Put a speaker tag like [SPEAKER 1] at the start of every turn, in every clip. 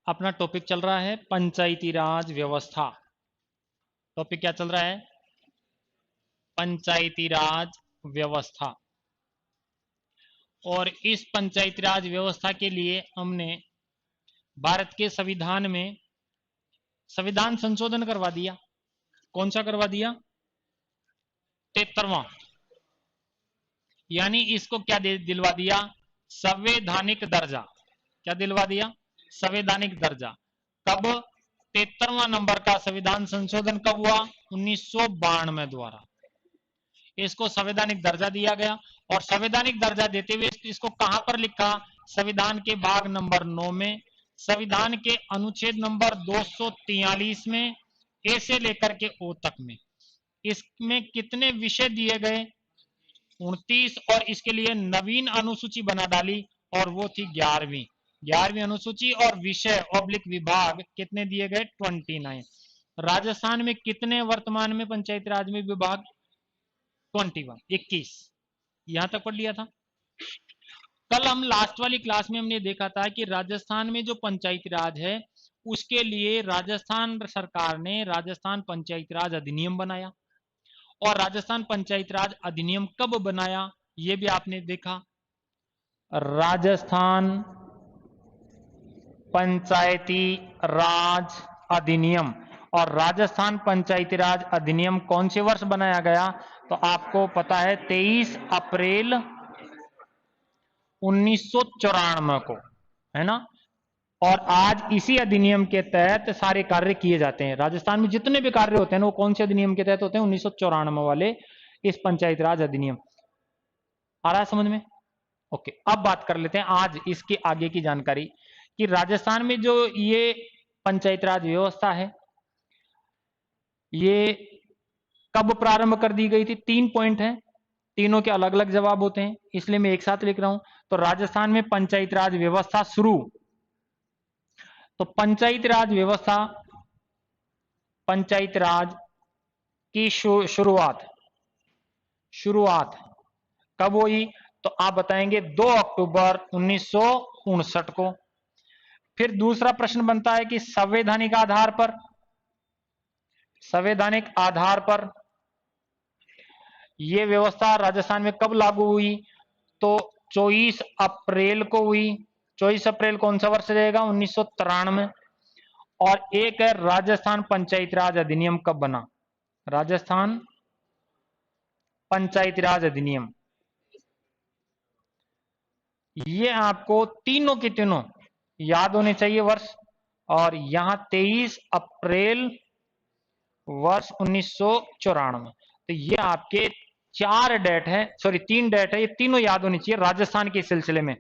[SPEAKER 1] अपना टॉपिक चल रहा है पंचायती राज व्यवस्था। टॉपिक क्या चल रहा है? पंचायती राज व्यवस्था। और इस पंचायती राज व्यवस्था के लिए हमने भारत के संविधान में संविधान संशोधन करवा दिया। कौन सा करवा दिया? 73वां। यानी इसको क्या दिलवा दिया? संवैधानिक दर्जा। क्या दिलवा दिया? संवैधानिक दर्जा। कब? 73वां नंबर का संविधान संशोधन कब हुआ? 1992 द्वारा इसको संवैधानिक दर्जा दिया गया। और संवैधानिक दर्जा देते हुए इसको कहां पर लिखा? संविधान के भाग नंबर 9 में, संविधान के अनुच्छेद नंबर 243 में, ए से लेकर के ओ तक में। इसमें कितने विषय दिए गए? 29। और इसके लिए नवीन अनुसूची बना डाली और वो थी 11वीं अनुसूची। और विषय ऑब्लिक विभाग कितने दिए गए? 29। राजस्थान में कितने वर्तमान में पंचायती राज में विभाग? 21। यहां तक पढ़ लिया था। कल हम लास्ट वाली क्लास में हमने देखा था कि राजस्थान में जो पंचायती राज है उसके लिए राजस्थान सरकार ने राजस्थान पंचायती राज अधिनियम बनाया। और राजस्थान पंचायती राज अधिनियम कब बनाया यह भी आपने देखा। राजस्थान पंचायती राज अधिनियम। और राजस्थान पंचायती राज अधिनियम कौन से वर्ष बनाया गया? तो आपको पता है 23 अप्रैल 1994 को, है ना। और आज इसी अधिनियम के तहत सारे कार्य किए जाते हैं। राजस्थान में जितने भी कार्य होते हैं ना वो कौन से अधिनियम के तहत होते हैं? 1994 वाले इस पंचायती राज अधिनियम। आ रहा है समझ में? ओके, अब बात कर लेते हैं आज इसके आगे की जानकारी कि राजस्थान में जो ये पंचायती राज व्यवस्था है ये कब प्रारंभ कर दी गई थी? 3 पॉइंट हैं, तीनों के अलग अलग जवाब होते हैं इसलिए मैं एक साथ लिख रहा हूं। तो राजस्थान में पंचायती राज व्यवस्था शुरू, तो पंचायती राज व्यवस्था, पंचायती राज की शुरुआत कब हुई? तो आप बताएंगे 2 अक्टूबर 1959 को। फिर दूसरा प्रश्न बनता है कि संवैधानिक आधार पर यह व्यवस्था राजस्थान में कब लागू हुई? तो 24 अप्रैल को हुई। 24 अप्रैल कौन सा वर्ष रहेगा? 1993। और एक है राजस्थान पंचायती राज अधिनियम कब बना? राजस्थान पंचायती राज अधिनियम, ये आपको तीनों के तीनों याद होने चाहिए वर्ष। और यहां 23 अप्रैल वर्ष 1994। तो ये आपके 4 डेट है, सॉरी 3 डेट है, ये तीनों याद होनी चाहिए राजस्थान के सिलसिले में।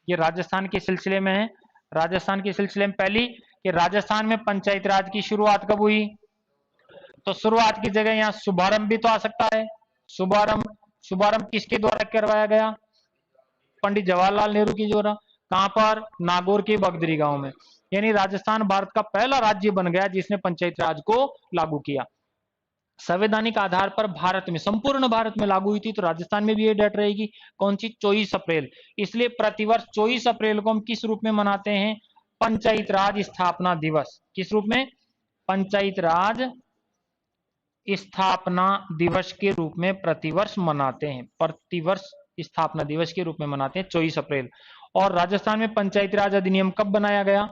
[SPEAKER 1] ये राजस्थान के सिलसिले में है। राजस्थान के सिलसिले में पहली कि राजस्थान में पंचायती राज की शुरुआत कब हुई? तो शुरुआत की जगह यहां शुभारंभ भी तो आ सकता है। शुभारंभ किसके द्वारा करवाया गया? पंडित जवाहरलाल नेहरू की द्वारा। कहां पर? नागौर के बगदरी गांव में। यानी राजस्थान भारत का पहला राज्य बन गया जिसने पंचायती राज को लागू किया। संवैधानिक आधार पर भारत में, संपूर्ण भारत में लागू हुई थी, तो राजस्थान में भी ये डेट रहेगी। कौन सी? 24 अप्रैल। इसलिए प्रतिवर्ष 24 अप्रैल को हम किस रूप में मनाते हैं? पंचायती राज स्थापना दिवस। किस रूप में? पंचायती राज स्थापना दिवस के रूप में प्रतिवर्ष मनाते हैं। प्रतिवर्ष स्थापना दिवस के रूप में मनाते हैं 24 अप्रैल। और राजस्थान में पंचायती राज अधिनियम कब बनाया गया?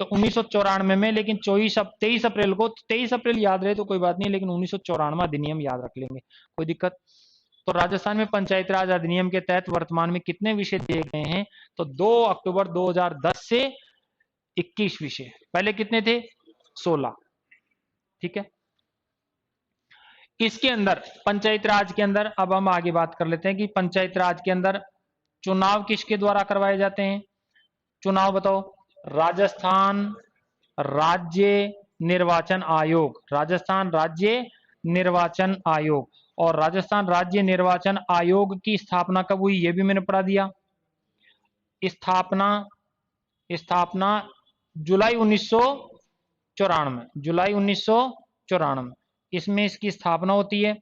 [SPEAKER 1] तो 1994 में। लेकिन 23 अप्रैल को, 23 अप्रैल याद रहे तो कोई बात नहीं, लेकिन 1994 अधिनियम याद रख लेंगे, कोई दिक्कत। तो राजस्थान में पंचायती राज अधिनियम के तहत वर्तमान में कितने विषय दिए गए हैं? तो 2 अक्टूबर 2010 से 21 विषय। पहले कितने थे? 16। ठीक है। इसके अंदर पंचायत राज के अंदर अब हम आगे बात कर लेते हैं कि पंचायत राज के अंदर चुनाव किसके द्वारा करवाए जाते हैं? चुनाव बताओ। राजस्थान राज्य निर्वाचन आयोग। राजस्थान राज्य निर्वाचन आयोग। और राजस्थान राज्य निर्वाचन आयोग की स्थापना कब हुई यह भी मैंने पढ़ा दिया। स्थापना जुलाई 1994। जुलाई 1994 इसमें इसकी स्थापना होती है।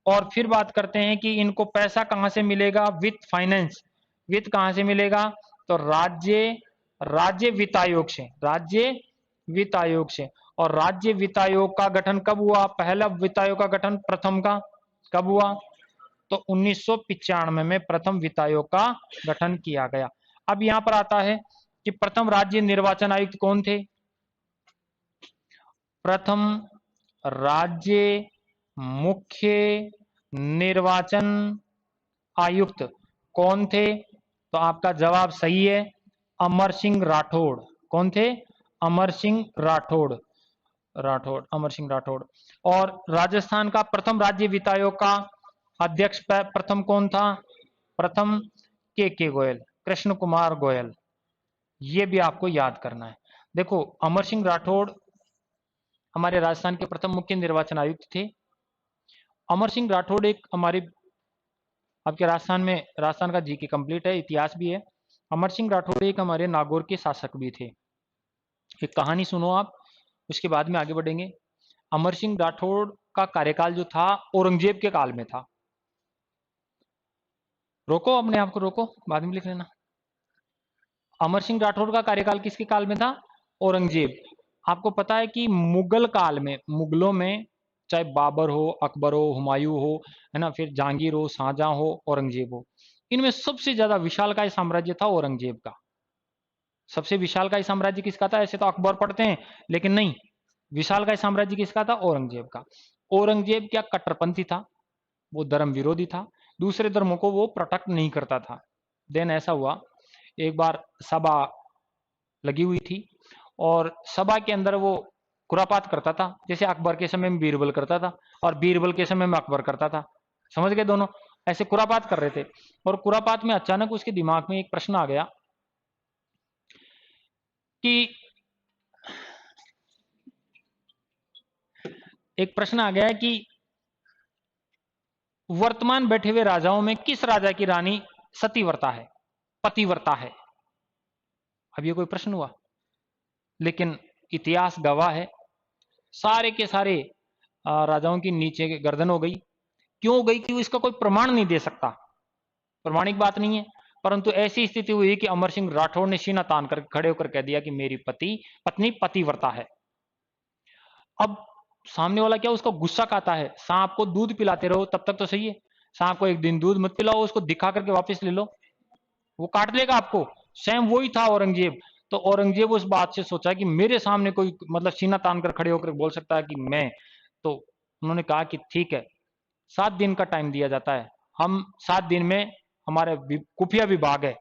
[SPEAKER 1] और फिर बात करते हैं कि इनको पैसा कहां से मिलेगा? वित्त, फाइनेंस। वित्त कहां से मिलेगा? तो राज्य राज्य वित्त आयोग से, राज्य वित्त आयोग से। और राज्य वित्त आयोग का गठन कब हुआ? पहला वित्त आयोग का गठन प्रथम का कब हुआ? तो 1995 में प्रथम वित्त आयोग का गठन किया गया। अब यहां पर आता है कि प्रथम राज्य निर्वाचन आयुक्त कौन थे? प्रथम राज्य मुख्य निर्वाचन आयुक्त कौन थे? तो आपका जवाब सही है, अमर सिंह राठौड़। कौन थे? अमर सिंह राठौड़। अमर सिंह राठौड़। और राजस्थान का प्रथम राज्य वित्त आयोग का अध्यक्ष प्रथम कौन था? प्रथम के गोयल, कृष्ण कुमार गोयल। ये भी आपको याद करना है। देखो, अमर सिंह राठौड़ हमारे राजस्थान के प्रथम मुख्य निर्वाचन आयुक्त थे। अमर सिंह राठौड़ एक हमारे आपके राजस्थान का जीके कंप्लीट है, इतिहास भी है। अमर सिंह राठौड़ एक हमारे नागौर के शासक भी थे। एक कहानी सुनो आप, उसके बाद में आगे बढ़ेंगे। अमर सिंह राठौड़ का कार्यकाल जो था औरंगजेब के काल में था। रोको, अपने आप को रोको, बाद में लिख लेना। अमर सिंह राठौड़ का कार्यकाल किसके काल में था? औरंगजेब। आपको पता है कि मुगल काल में, मुगलों में चाहे बाबर हो, अकबर हो, हुमायूं हो, है ना, फिर जहांगीर हो, शाहजहां हो, औरंगजेब हो, इनमें सबसे ज्यादा विशालकाय साम्राज्य था औरंगजेब का। सबसे विशालकाय साम्राज्य किसका था? ऐसे तो अकबर पढ़ते हैं, लेकिन नहीं, विशालकाय साम्राज्य किसका था? औरंगजेब का। औरंगजेब क्या कट्टरपंथी था, वो धर्म विरोधी था, दूसरे धर्मों को वो प्रोटेक्ट नहीं करता था। देन ऐसा हुआ, एक बार सभा लगी हुई थी और सभा के अंदर वो खुरापात करता था, जैसे अकबर के समय में बीरबल करता था और बीरबल के समय में अकबर करता था। समझ गए? दोनों ऐसे खुरापात कर रहे थे और खुरापात में अचानक उसके दिमाग में एक प्रश्न आ गया कि वर्तमान बैठे हुए राजाओं में किस राजा की रानी सतीव्रता है, पतिव्रता है? अब ये कोई प्रश्न हुआ, लेकिन इतिहास गवाह है सारे के सारे राजाओं की नीचे गर्दन हो गई। क्यों हो गई? क्यों? इसका कोई प्रमाण नहीं दे सकता, प्रमाणिक बात नहीं है, परंतु ऐसी स्थिति हुई कि अमर सिंह राठौड़ ने सीना तान कर खड़े होकर कह दिया कि मेरी पत्नी पतिव्रता है। अब सामने वाला क्या, उसको गुस्सा खाता है। सांप को दूध पिलाते रहो तब तक तो सही है, सांप को एक दिन दूध मत पिलाओ, उसको दिखा करके वापस ले लो, वो काट लेगा आपको। सेम वही था औरंगजेब। तो औरंगजेब उस बात से सोचा कि मेरे सामने कोई मतलब सीना तान कर खड़े होकर बोल सकता है कि मैं, तो उन्होंने कहा कि ठीक है, 7 दिन का टाइम दिया जाता है, हम 7 दिन में हमारे खुफिया विभाग है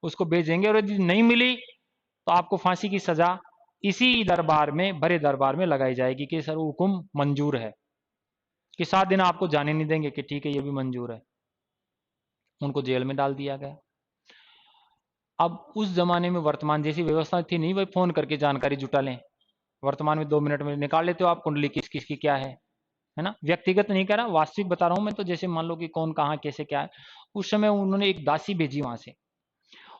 [SPEAKER 1] उसको भेजेंगे, और यदि नहीं मिली तो आपको फांसी की सजा इसी दरबार में, भरे दरबार में लगाई जाएगी कि सर हुकुम मंजूर है, कि 7 दिन आपको जाने नहीं देंगे, कि ठीक है ये भी मंजूर है। उनको जेल में डाल दिया गया। अब उस जमाने में वर्तमान जैसी व्यवस्था थी नहीं, भाई फोन करके जानकारी जुटा लें। वर्तमान में 2 मिनट में निकाल लेते हो आप कुंडली किस किस की क्या है ना। व्यक्तिगत नहीं कह रहा, वास्तविक बता रहा हूं मैं। तो जैसे मान लो कि कौन कहाँ कैसे क्या है, उस समय उन्होंने एक दासी भेजी वहां से,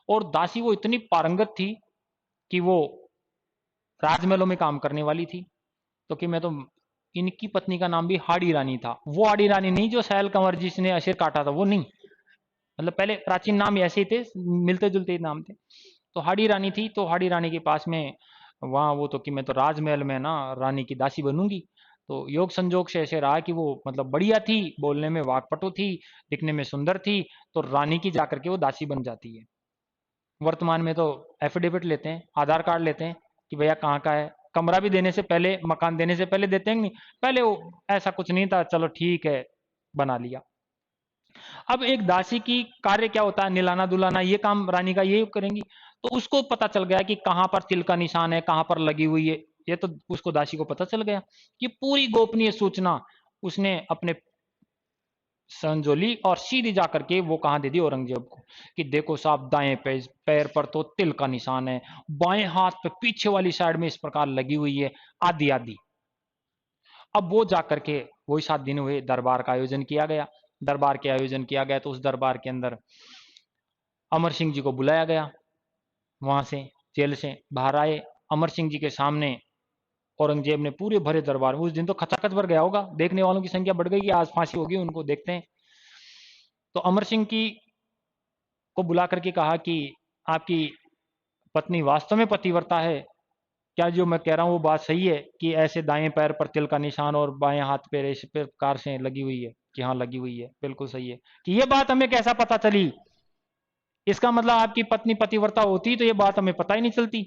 [SPEAKER 1] और दासी वो इतनी पारंगत थी कि वो राजमहलों में काम करने वाली थी। तो कि मैं तो, इनकी पत्नी का नाम भी हाड़ी रानी था। वो हाड़ी रानी नहीं जो सैल कंवर जिसने अशेर काटा था, वो नहीं, मतलब पहले प्राचीन नाम ऐसे ही थे, मिलते जुलते ही नाम थे। तो हाड़ी रानी थी, तो हाड़ी रानी के पास में वहां वो, तो कि मैं तो राजमहल में ना रानी की दासी बनूंगी। तो योग संजोग से ऐसे रहा कि वो मतलब बढ़िया थी, बोलने में वाकपटु थी, दिखने में सुंदर थी, तो रानी की जाकर के वो दासी बन जाती है। वर्तमान में तो एफिडेविट लेते हैं, आधार कार्ड लेते हैं कि भैया कहाँ का है, कमरा भी देने से पहले, मकान देने से पहले देते हैं नहीं, पहले वो ऐसा कुछ नहीं था, चलो ठीक है बना लिया। अब एक दासी की कार्य क्या होता है, निलाना दुलाना, ये काम रानी का ये करेंगी। तो उसको पता चल गया कि कहां पर तिल का निशान है, कहां पर लगी हुई है, ये तो उसको दासी को पता चल गया। कि पूरी गोपनीय सूचना उसने अपने संजोली और सीधी जाकर के वो कहां दे दी, औरंगजेब को, कि देखो साहब दाएं पैर पर तो तिल का निशान है, बाएं हाथ पे पीछे वाली साइड में इस प्रकार लगी हुई है, आदि आदि। अब वो जाकर के वही 7 दिन हुए, दरबार का आयोजन किया गया। दरबार के आयोजन किया गया तो उस दरबार के अंदर अमर सिंह जी को बुलाया गया, वहां से जेल से बाहर आए। अमर सिंह जी के सामने औरंगजेब ने पूरे भरे दरबार में, उस दिन तो खचाखच भर गया होगा, देखने वालों की संख्या बढ़ गई कि आज फांसी होगी, उनको देखते हैं। तो अमर सिंह की को बुला करके कहा कि आपकी पत्नी वास्तव में पतिव्रता है, क्या जो मैं कह रहा हूँ वो बात सही है कि ऐसे दाएं पैर पर तिल का निशान और बाएं हाथ पे इस प्रकार से लगी हुई है? कि हाँ लगी हुई है, बिल्कुल सही है। कि ये बात हमें कैसा पता चली? इसका मतलब आपकी पत्नी पतिव्रता होती तो ये बात हमें पता ही नहीं चलती,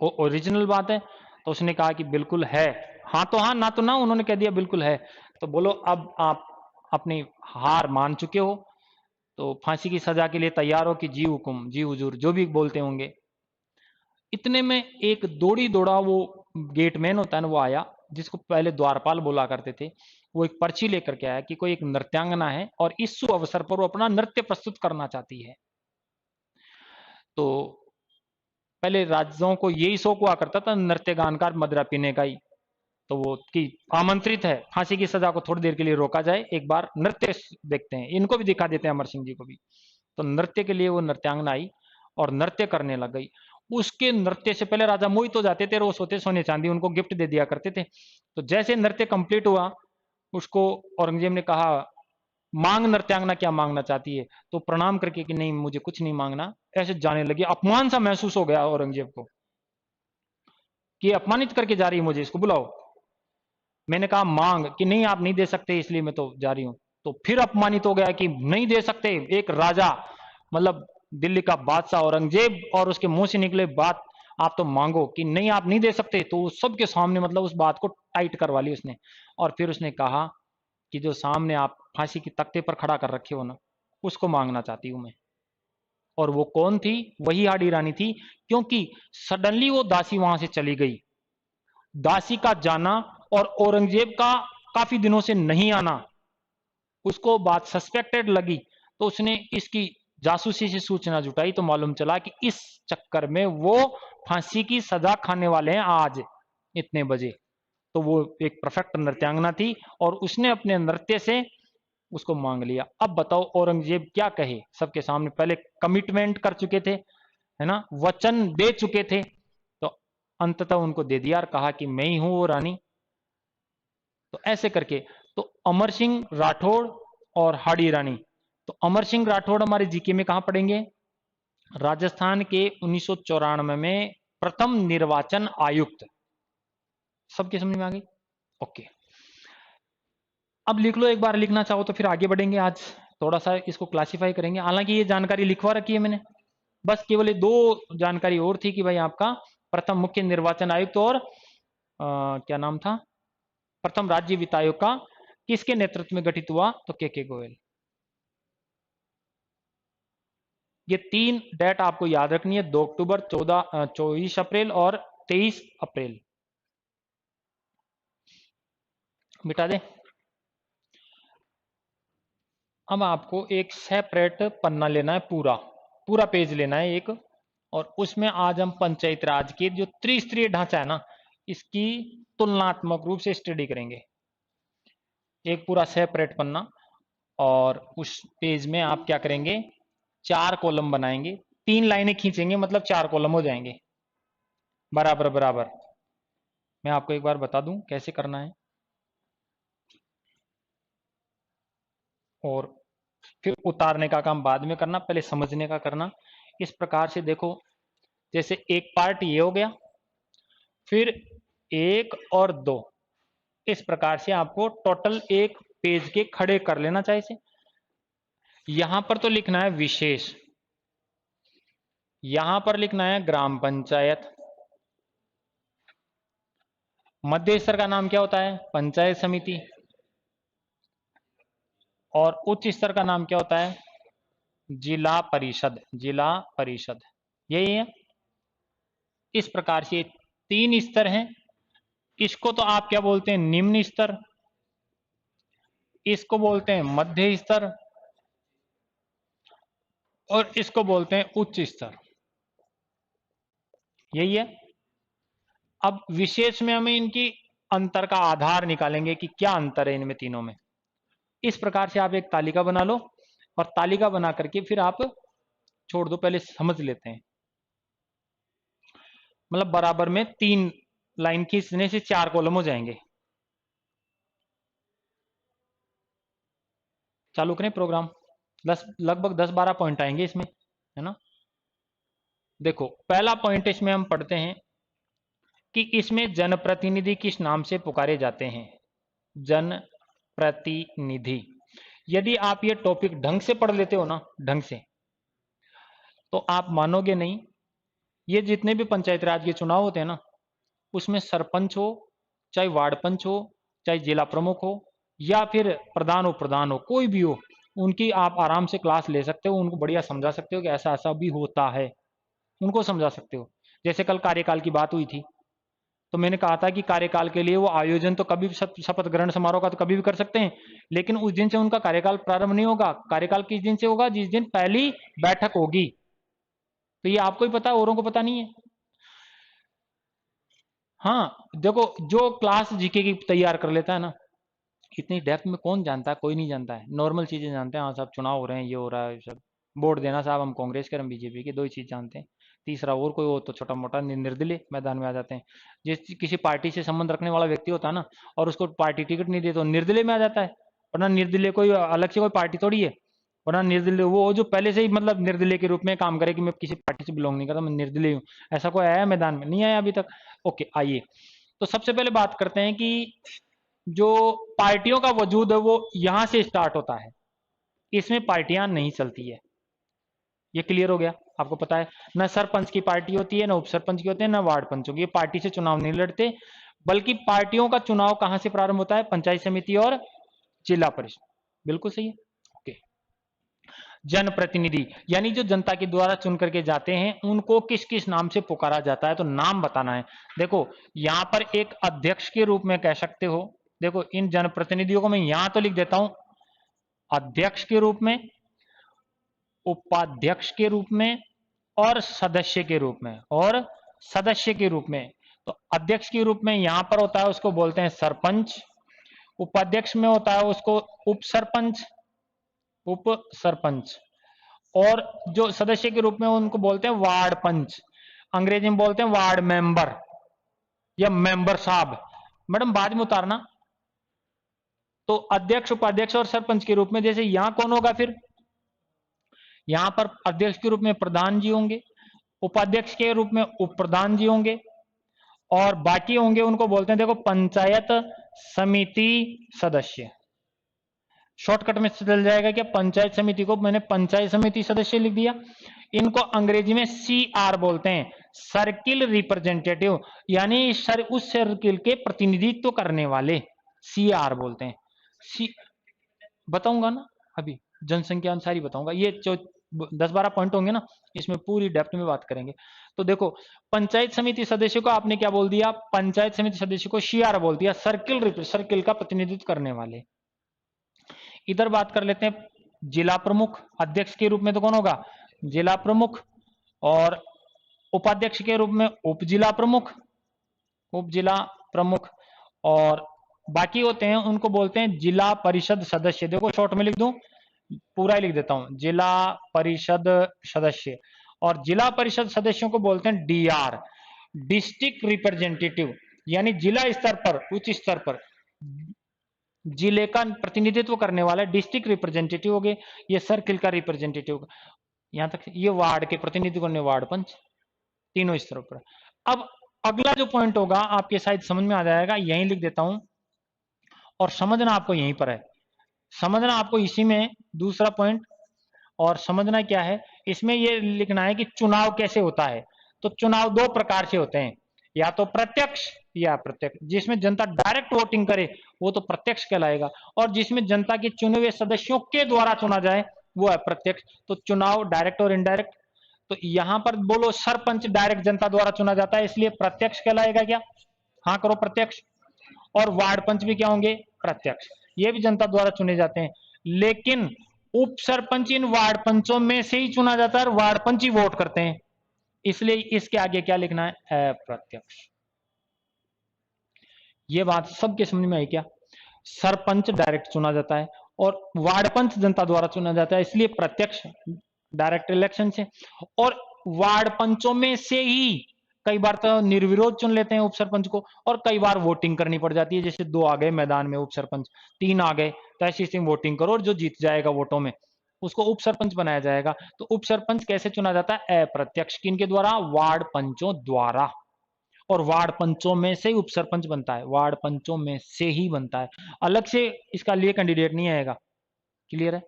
[SPEAKER 1] वो ओरिजिनल बात है। तो उसने कहा कि बिल्कुल है, हाँ तो हाँ ना तो ना, उन्होंने कह दिया बिल्कुल है। तो बोलो अब आप अपनी हार मान चुके हो, तो फांसी की सजा के लिए तैयार हो कि जी हुकुम जी हुजूर, जो भी बोलते होंगे। इतने में एक दौड़ी दौड़ा वो गेटमैन होता है ना, वो आया, जिसको पहले द्वारपाल बोला करते थे। वो एक पर्ची लेकर के आया कि कोई एक नृत्यांगना है और इस शुभ अवसर पर वो अपना नृत्य प्रस्तुत करना चाहती है। तो पहले राजाओं को यही शौक हुआ करता था नृत्य गान का, मदिरा पीने का ही। तो वो कि आमंत्रित है, फांसी की सजा को थोड़ी देर के लिए रोका जाए, एक बार नृत्य देखते हैं, इनको भी दिखा देते हैं अमर सिंह जी को भी। तो नृत्य के लिए वो नृत्यांगना आई और नृत्य करने लग गई। उसके नृत्य से पहले राजा मोहित हो जाते थे, रोज होते सोने चांदी उनको गिफ्ट दे दिया करते थे। तो जैसे नृत्य कंप्लीट हुआ, उसको औरंगजेब ने कहा मांग नृत्यांगना, क्या मांगना चाहती है? तो प्रणाम करके कि नहीं मुझे कुछ नहीं मांगना, ऐसे जाने लगी। अपमान सा महसूस हो गया औरंगजेब को कि अपमानित करके जा रही है मुझे, इसको बुलाओ। मैंने कहा मांग, कि नहीं आप नहीं दे सकते इसलिए मैं तो जा रही हूं। तो फिर अपमानित हो गया कि नहीं दे सकते, एक राजा, मतलब दिल्ली का बादशाह औरंगजेब, और उसके मुंह से निकले बात आप तो मांगो, कि नहीं आप नहीं दे सकते। तो सबके सामने मतलब उस बात को टाइट करवा ली उसने। और फिर उसने कहा कि जो सामने आप फांसी की तख्ते पर खड़ा कर रखे हो ना, उसको मांगना चाहती हूं मैं। और वो कौन थी? वही हाडी रानी थी, क्योंकि सडनली वो दासी वहां से चली गई। दासी का जाना और औरंगजेब का काफी दिनों से नहीं आना, उसको बात सस्पेक्टेड लगी। तो उसने इसकी जासूसी से सूचना जुटाई, तो मालूम चला कि इस चक्कर में वो फांसी की सजा खाने वाले हैं आज इतने बजे। तो वो एक परफेक्ट नृत्यांगना थी और उसने अपने नृत्य से उसको मांग लिया। अब बताओ औरंगजेब क्या कहे सबके सामने, पहले कमिटमेंट कर चुके थे, है ना, वचन दे चुके थे। तो अंततः उनको दे दिया और कहा कि मैं ही हूं वो रानी। तो ऐसे करके, तो अमर सिंह राठौड़ और हाड़ी रानी। तो अमर सिंह राठौड़ हमारे जीके में कहां पढ़ेंगे? राजस्थान के 1994 में प्रथम निर्वाचन आयुक्त। सबके समझ में आ गई? ओके। अब लिख लो, एक बार लिखना चाहो तो फिर आगे बढ़ेंगे। आज थोड़ा सा इसको क्लासिफाई करेंगे, हालांकि ये जानकारी लिखवा रखी है मैंने, बस केवल ये दो जानकारी और थी कि भाई आपका प्रथम मुख्य निर्वाचन आयुक्त और क्या नाम था, प्रथम राज्य वित्त आयोग का किसके नेतृत्व में गठित हुआ? तो के गोयल। ये तीन डेट आपको याद रखनी है, 2 अक्टूबर, 24 अप्रैल और 23 अप्रैल। मिटा दे। अब आपको एक सेपरेट पन्ना लेना है, पूरा पूरा पेज लेना है एक, और उसमें आज हम पंचायत राज के जो त्रिस्तरीय ढांचा है ना, इसकी तुलनात्मक रूप से स्टडी करेंगे। एक पूरा सेपरेट पन्ना, और उस पेज में आप क्या करेंगे, 4 कॉलम बनाएंगे, 3 लाइनें खींचेंगे, मतलब 4 कॉलम हो जाएंगे, बराबर बराबर। मैं आपको एक बार बता दूं कैसे करना है, और फिर उतारने का काम बाद में करना, पहले समझने का करना। इस प्रकार से देखो, जैसे एक पार्ट ये हो गया, फिर 1 और 2, इस प्रकार से आपको टोटल एक पेज के खड़े कर लेना चाहिए से। यहां पर तो लिखना है विशेष, यहां पर लिखना है ग्राम पंचायत, मध्य स्तर का नाम क्या होता है? पंचायत समिति, और उच्च स्तर का नाम क्या होता है? जिला परिषद, जिला परिषद, यही है। इस प्रकार से 3 स्तर हैं। इसको तो आप क्या बोलते हैं? निम्न स्तर, इसको बोलते हैं मध्य स्तर, और इसको बोलते हैं उच्च स्तर, यही है। अब विशेष में हमें इनकी अंतर का आधार निकालेंगे कि क्या अंतर है इनमें तीनों में। इस प्रकार से आप एक तालिका बना लो, और तालिका बना करके फिर आप छोड़ दो, पहले समझ लेते हैं। मतलब बराबर में 3 लाइन खींचने से 4 कॉलम हो जाएंगे। चालू करें प्रोग्राम। लगभग 10-12 पॉइंट आएंगे इसमें, है ना। देखो पहला पॉइंट इसमें हम पढ़ते हैं कि इसमें जनप्रतिनिधि किस नाम से पुकारे जाते हैं। जनप्रतिनिधि, यदि आप ये टॉपिक ढंग से पढ़ लेते हो ना, ढंग से, तो आप मानोगे नहीं, ये जितने भी पंचायत राज के चुनाव होते हैं ना, उसमें सरपंच हो, चाहे वार्ड पंच हो, चाहे जिला प्रमुख हो, या फिर प्रधान हो, प्रधान हो, कोई भी हो, उनकी आप आराम से क्लास ले सकते हो, उनको बढ़िया समझा सकते हो कि ऐसा ऐसा भी होता है, उनको समझा सकते हो। जैसे कल कार्यकाल की बात हुई थी, तो मैंने कहा था कि कार्यकाल के लिए वो आयोजन तो कभी भी शपथ ग्रहण समारोह का तो कभी भी कर सकते हैं, लेकिन उस दिन से उनका कार्यकाल प्रारंभ नहीं होगा। कार्यकाल किस दिन से होगा? जिस दिन पहली बैठक होगी। तो ये आपको ही पता है, औरों को पता नहीं है। हाँ देखो, जो क्लास जीके की तैयार कर लेता है ना, इतनी डेप्थ में कौन जानता है? कोई नहीं जानता है, नॉर्मल चीजें जानते हैं। हाँ साहब चुनाव हो रहे हैं, ये हो रहा है, सब वोट देना साहब, हम कांग्रेस के, हम बीजेपी के, दो ही चीज जानते हैं। तीसरा और कोई हो तो छोटा मोटा निर्दलीय मैदान में आ जाते हैं। जिस किसी पार्टी से संबंध रखने वाला व्यक्ति होता है ना, और उसको पार्टी टिकट नहीं दे तो निर्दलीय में आ जाता है। वरना निर्दलीय कोई अलग से कोई पार्टी थोड़ी है। वरना निर्दलीय वो जो पहले से ही मतलब निर्दलीय के रूप में काम करे कि मैं किसी पार्टी से बिलोंग नहीं करता, मैं निर्दलीय हूँ, ऐसा कोई आया मैदान में? नहीं आया अभी तक। ओके आइए, तो सबसे पहले बात करते हैं कि जो पार्टियों का वजूद है वो यहां से स्टार्ट होता है। इसमें पार्टियां नहीं चलती है, ये क्लियर हो गया? आपको पता है ना, सरपंच की पार्टी होती है, ना उप सरपंच की होती है, ना वार्ड पंचों की। ये पार्टी से चुनाव नहीं लड़ते, बल्कि पार्टियों का चुनाव कहां से प्रारंभ होता है? पंचायत समिति और जिला परिषद। बिल्कुल सही है। ओके, जनप्रतिनिधि यानी जो जनता के द्वारा चुन करके जाते हैं, उनको किस किस नाम से पुकारा जाता है? तो नाम बताना है। देखो यहां पर एक अध्यक्ष के रूप में कह सकते हो। देखो इन जनप्रतिनिधियों को मैं यहां तो लिख देता हूं, अध्यक्ष के रूप में, उपाध्यक्ष के रूप में, और सदस्य के रूप में, और सदस्य के रूप में। तो अध्यक्ष के रूप में यहां पर होता है, उसको बोलते हैं सरपंच। उपाध्यक्ष में होता है उसको उप सरपंच, उप सरपंच। और जो सदस्य के रूप में उनको बोलते हैं वार्ड पंच, अंग्रेजी में बोलते हैं वार्ड मेंबर या मेंबर साहब। मैडम बाद में उतारना। तो अध्यक्ष, उपाध्यक्ष और सरपंच के रूप में, जैसे यहां कौन होगा फिर? यहां पर अध्यक्ष के रूप में प्रधान जी होंगे, उपाध्यक्ष के रूप में उप प्रधान जी होंगे, और बाकी होंगे उनको बोलते हैं, देखो, पंचायत समिति सदस्य। शॉर्टकट में चल जाएगा क्या? पंचायत समिति को मैंने पंचायत समिति सदस्य लिख दिया। इनको अंग्रेजी में CR बोलते हैं, सर्किल रिप्रेजेंटेटिव, यानी उस सर्किल के प्रतिनिधित्व करने वाले, CR बोलते हैं। सी बताऊंगा ना अभी, जनसंख्या अनुसार ही बताऊंगा। ये जो 10-12 पॉइंट होंगे ना, इसमें पूरी डेप्थ में बात करेंगे। तो देखो, पंचायत समिति सदस्य को आपने क्या बोल दिया? पंचायत समिति सदस्य को CR बोल दिया, सर्किल का प्रतिनिधित्व करने वाले। इधर बात कर लेते हैं जिला प्रमुख। अध्यक्ष के रूप में तो कौन होगा? जिला प्रमुख। और उपाध्यक्ष के रूप में उप जिला प्रमुख, उप जिला प्रमुख। और बाकी होते हैं उनको बोलते हैं जिला परिषद सदस्य। देखो शॉर्ट में लिख दूं, पूरा ही लिख देता हूं, जिला परिषद सदस्य। और जिला परिषद सदस्यों को बोलते हैं DR, डिस्ट्रिक्ट रिप्रेजेंटेटिव, यानी जिला स्तर पर, उच्च स्तर पर जिले का प्रतिनिधित्व करने वाला डिस्ट्रिक्ट रिप्रेजेंटेटिव हो गए, ये सर्किल का रिप्रेजेंटेटिव होगा। यहां तक ये वार्ड के प्रतिनिधित्व करने वार्ड पंच, तीनों स्तरों पर। अब अगला जो पॉइंट होगा आपके शायद समझ में आ जाएगा, यहीं लिख देता हूं, और समझना आपको यहीं पर है, समझना आपको इसी में दूसरा पॉइंट। और समझना क्या है इसमें, ये लिखना है कि चुनाव कैसे होता है। तो चुनाव दो प्रकार से होते हैं, या तो प्रत्यक्ष या अप्रत्यक्ष। जिसमें जनता डायरेक्ट वोटिंग करे वो तो प्रत्यक्ष कहलाएगा, और जिसमें जनता के चुने हुए सदस्यों के द्वारा चुना जाए वो अप्रत्यक्ष। तो चुनाव डायरेक्ट और इनडायरेक्ट। तो यहां पर बोलो सरपंच डायरेक्ट जनता द्वारा चुना जाता है, इसलिए प्रत्यक्ष कहलाएगा क्या? हाँ करो, प्रत्यक्ष। और वार्ड पंच भी क्या होंगे? प्रत्यक्ष। ये भी जनता द्वारा चुने जाते हैं, लेकिन उप सरपंच इन वार्ड पंचों में से ही चुना जाता है, और वार्ड पंच ही वोट करते हैं, इसलिए इसके आगे क्या लिखना है? अप्रत्यक्ष। ये बात सबके समझ में आई क्या? सरपंच डायरेक्ट चुना जाता है, और वार्ड पंच जनता द्वारा चुना जाता है, इसलिए प्रत्यक्ष, डायरेक्ट इलेक्शन से। और वार्ड पंचों में से ही कई बार तो निर्विरोध चुन लेते हैं उप सरपंच को, और कई बार वोटिंग करनी पड़ जाती है। जैसे 2 आ गए मैदान में उप सरपंच, 3 आ गए, तो ऐसी वोटिंग करो, और जो जीत जाएगा वोटों में उसको उप सरपंच बनाया जाएगा। तो उप सरपंच कैसे चुना जाता है? अप्रत्यक्ष। किनके द्वारा? वार्ड पंचों द्वारा। और वार्ड पंचों में से ही उप सरपंच बनता है, वार्ड पंचों में से ही बनता है, अलग से इसका लिए कैंडिडेट नहीं आएगा। क्लियर है?